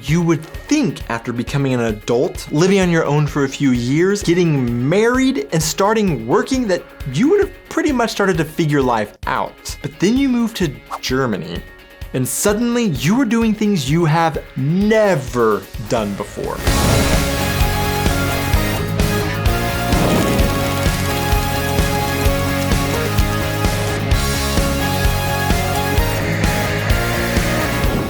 you would think after becoming an adult, living on your own for a few years, getting married, and starting working that you would have pretty much started to figure life out. But then you move to Germany, and suddenly you are doing things you have never done before.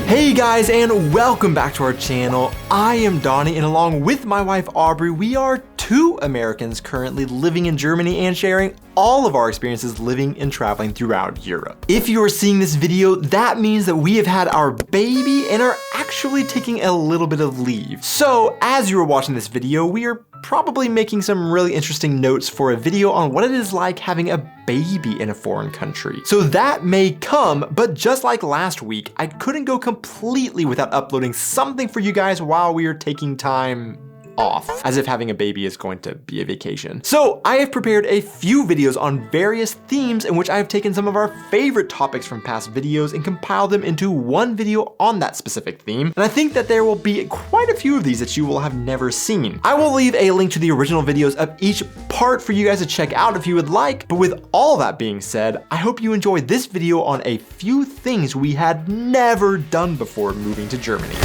Hey guys, and welcome back to our channel. I am Donnie, and along with my wife Aubrey, we are two Americans currently living in Germany and sharing all of our experiences living and traveling throughout Europe. If you are seeing this video, that means that we have had our baby and are actually taking a little bit of leave. So as you are watching this video, we are probably making some really interesting notes for a video on what it is like having a baby in a foreign country. So that may come, but just like last week, I couldn't go completely without uploading something for you guys while we are taking time off, as if having a baby is going to be a vacation. So I have prepared a few videos on various themes in which I have taken some of our favorite topics from past videos and compiled them into one video on that specific theme. And I think that there will be quite a few of these that you will have never seen. I will leave a link to the original videos of each part for you guys to check out if you would like. But with all that being said, I hope you enjoyed this video on a few things we had never done before moving to Germany.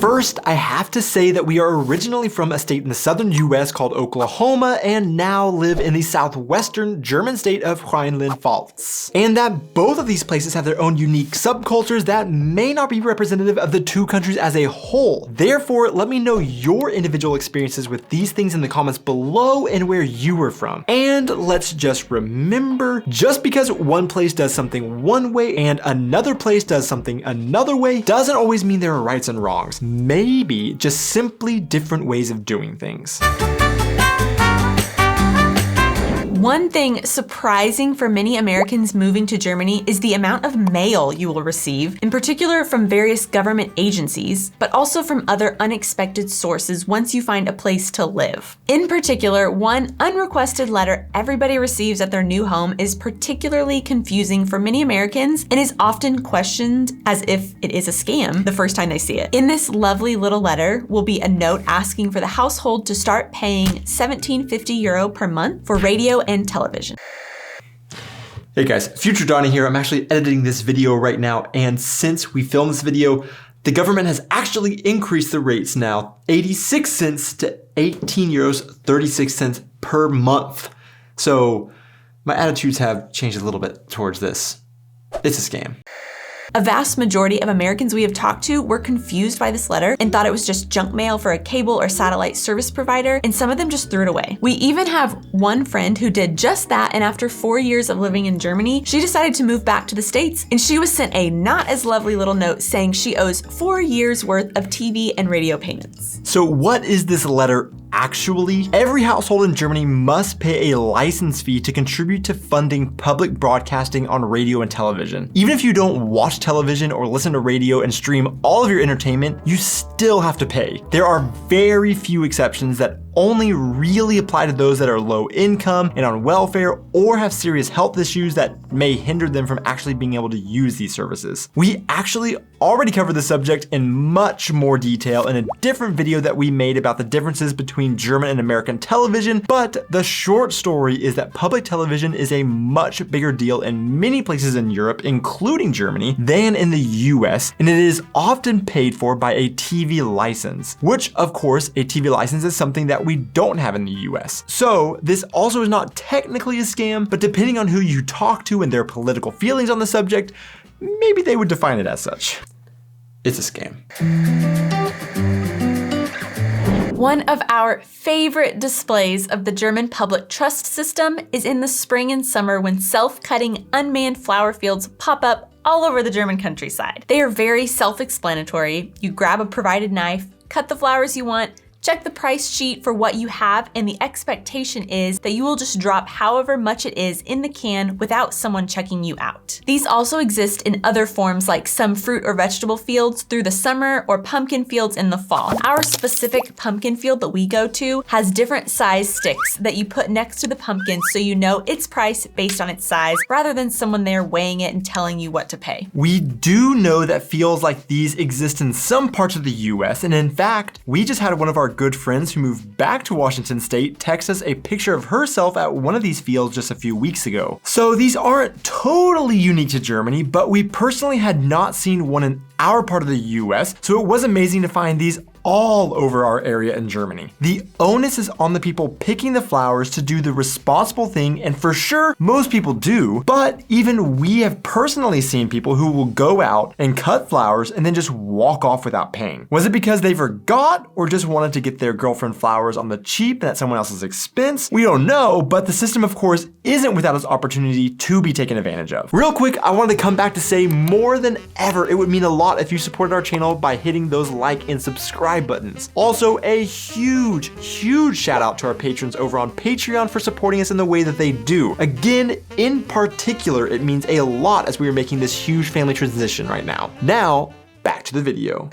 First, I have to say that we are originally from a state in the southern US called Oklahoma and now live in the southwestern German state of Rheinland-Pfalz. And that both of these places have their own unique subcultures that may not be representative of the two countries as a whole. Therefore, let me know your individual experiences with these things in the comments below and where you are from. And let's just remember, just because one place does something one way and another place does something another way doesn't always mean there are rights and wrongs. Maybe just simply different ways of doing things. One thing surprising for many Americans moving to Germany is the amount of mail you will receive, in particular from various government agencies, but also from other unexpected sources once you find a place to live. In particular, one unrequested letter everybody receives at their new home is particularly confusing for many Americans and is often questioned as if it is a scam the first time they see it. In this lovely little letter will be a note asking for the household to start paying €17.50 per month for radio and television. Hey guys, Future Donnie here. I'm actually editing this video right now, and since we filmed this video, the government has actually increased the rates now, 86 cents to €18.36 per month. So my attitudes have changed a little bit towards this. It's a scam. A vast majority of Americans we have talked to were confused by this letter and thought it was just junk mail for a cable or satellite service provider, and some of them just threw it away. We even have one friend who did just that, and after 4 years of living in Germany, she decided to move back to the States, and she was sent a not as lovely little note saying she owes 4 years worth of TV and radio payments. So what is this letter actually? Every household in Germany must pay a license fee to contribute to funding public broadcasting on radio and television. Even if you don't watch television or listen to radio and stream all of your entertainment, you still have to pay. There are very few exceptions that only really apply to those that are low income and on welfare or have serious health issues that may hinder them from actually being able to use these services. We actually already covered the subject in much more detail in a different video that we made about the differences between German and American television, but the short story is that public television is a much bigger deal in many places in Europe, including Germany, than in the US, and it is often paid for by a TV license, which of course a TV license is something that we don't have in the US. So this also is not technically a scam, but depending on who you talk to and their political feelings on the subject, maybe they would define it as such. It's a scam. One of our favorite displays of the German public trust system is in the spring and summer when self-cutting unmanned flower fields pop up all over the German countryside. They are very self-explanatory. You grab a provided knife, cut the flowers you want, Check the price sheet for what you have, and the expectation is that you will just drop however much it is in the can without someone checking you out. These also exist in other forms like some fruit or vegetable fields through the summer or pumpkin fields in the fall. Our specific pumpkin field that we go to has different size sticks that you put next to the pumpkin so you know its price based on its size rather than someone there weighing it and telling you what to pay. We do know that fields like these exist in some parts of the US, and in fact, we just had one of our good friends who moved back to Washington State text us a picture of herself at one of these fields just a few weeks ago. So these aren't totally unique to Germany, but we personally had not seen one in our part of the US, so it was amazing to find these all over our area in Germany. The onus is on the people picking the flowers to do the responsible thing, and for sure, most people do, but even we have personally seen people who will go out and cut flowers and then just walk off without paying. Was it because they forgot or just wanted to get their girlfriend flowers on the cheap and at someone else's expense? We don't know, but the system, of course, isn't without its opportunity to be taken advantage of. Real quick, I wanted to come back to say more than ever, it would mean a lot if you supported our channel by hitting those like and subscribe buttons. Also, a huge shout out to our patrons over on Patreon for supporting us in the way that they do. Again, in particular, it means a lot as we are making this huge family transition right now. Now, back to the video.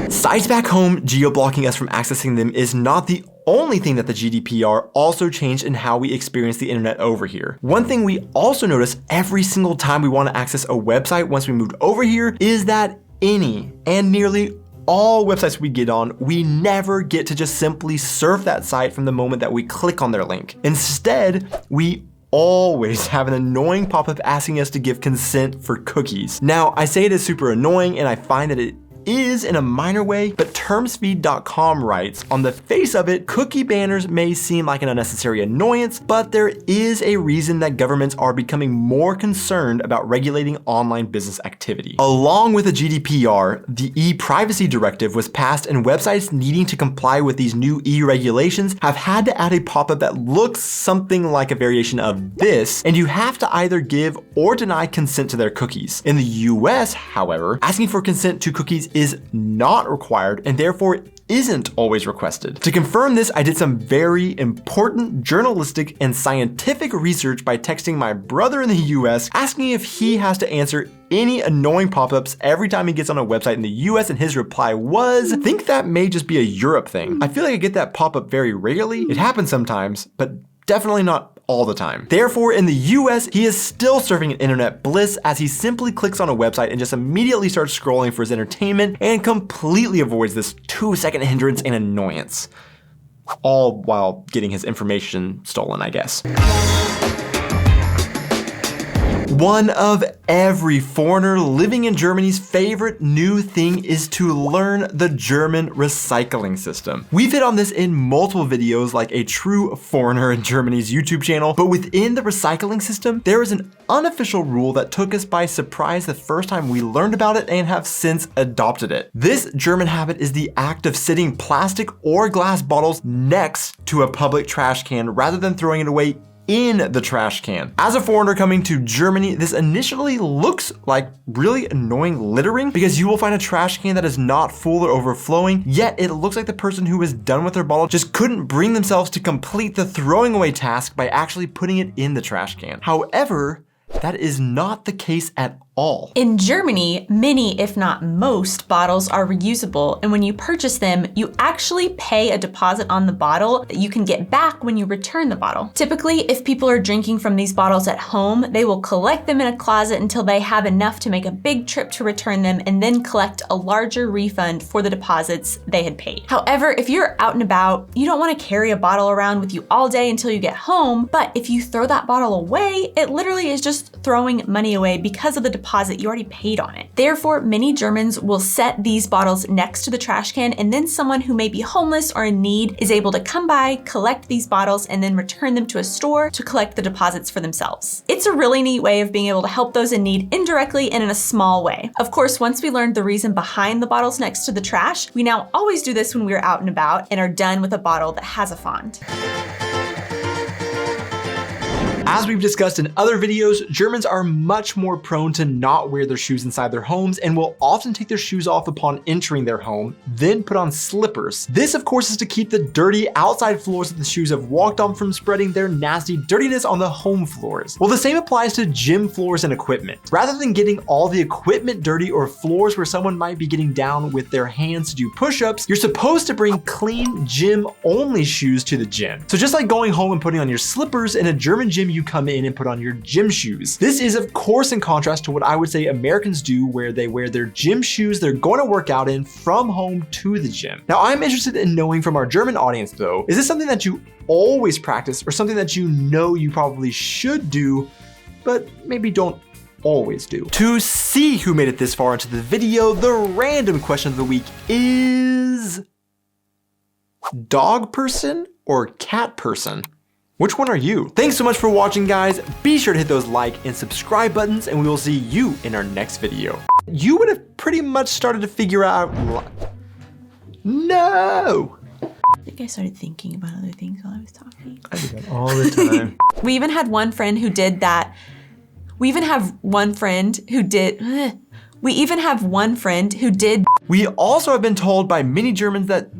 Sites back home geo-blocking us from accessing them is not the only thing that the GDPR also changed in how we experience the internet over here. One thing we also notice every single time we want to access a website once we moved over here is that any and nearly all websites we get on, we never get to just simply surf that site from the moment that we click on their link. Instead, we always have an annoying pop-up asking us to give consent for cookies. Now, I say it is super annoying, and I find that it is in a minor way, but termsfeed.com writes, on the face of it, cookie banners may seem like an unnecessary annoyance, but there is a reason that governments are becoming more concerned about regulating online business activity. Along with the GDPR, the e-privacy directive was passed, and websites needing to comply with these new e-regulations have had to add a pop-up that looks something like a variation of this, and you have to either give or deny consent to their cookies. In the US, however, asking for consent to cookies is not required and therefore isn't always requested. To confirm this, I did some very important journalistic and scientific research by texting my brother in the US, asking if he has to answer any annoying pop-ups every time he gets on a website in the US, and his reply was, I think that may just be a Europe thing. I feel like I get that pop-up very rarely. It happens sometimes, but definitely not all the time. Therefore, in the US, he is still surfing an internet bliss as he simply clicks on a website and just immediately starts scrolling for his entertainment and completely avoids this 2-second hindrance and annoyance. All while getting his information stolen, I guess. One of every foreigner living in Germany's favorite new thing is to learn the German recycling system. We've hit on this in multiple videos like a true foreigner in Germany's YouTube channel, but within the recycling system, there is an unofficial rule that took us by surprise the first time we learned about it and have since adopted it. This German habit is the act of sitting plastic or glass bottles next to a public trash can rather than throwing it away in the trash can. As a foreigner coming to Germany, this initially looks like really annoying littering because you will find a trash can that is not full or overflowing, yet it looks like the person who is done with their bottle just couldn't bring themselves to complete the throwing away task by actually putting it in the trash can. However, that is not the case at all. In Germany, many, if not most, bottles are reusable, and when you purchase them, you actually pay a deposit on the bottle that you can get back when you return the bottle. Typically, if people are drinking from these bottles at home, they will collect them in a closet until they have enough to make a big trip to return them and then collect a larger refund for the deposits they had paid. However, if you're out and about, you don't want to carry a bottle around with you all day until you get home, but if you throw that bottle away, it literally is just throwing money away because of the deposit you already paid on it. Therefore, many Germans will set these bottles next to the trash can, and then someone who may be homeless or in need is able to come by, collect these bottles, and then return them to a store to collect the deposits for themselves. It's a really neat way of being able to help those in need indirectly and in a small way. Of course, once we learned the reason behind the bottles next to the trash, we now always do this when we're out and about and are done with a bottle that has a font. As we've discussed in other videos, Germans are much more prone to not wear their shoes inside their homes and will often take their shoes off upon entering their home, then put on slippers. This, of course, is to keep the dirty outside floors that the shoes have walked on from spreading their nasty dirtiness on the home floors. Well, the same applies to gym floors and equipment. Rather than getting all the equipment dirty or floors where someone might be getting down with their hands to do push-ups, you're supposed to bring clean gym-only shoes to the gym. So just like going home and putting on your slippers, in a German gym you come in and put on your gym shoes. This is of course in contrast to what I would say Americans do, where they wear their gym shoes they're going to work out in from home to the gym. Now I'm interested in knowing from our German audience though, is this something that you always practice or something that you know you probably should do, but maybe don't always do? To see who made it this far into the video, the random question of the week is dog person or cat person? Which one are you? Thanks so much for watching, guys. Be sure to hit those like and subscribe buttons, and we will see you in our next video. You would have pretty much started to figure out. No! I think I started thinking about other things while I was talking. I do that all the time. We even had one friend who did that. We even have one friend who did. We also have been told by many Germans that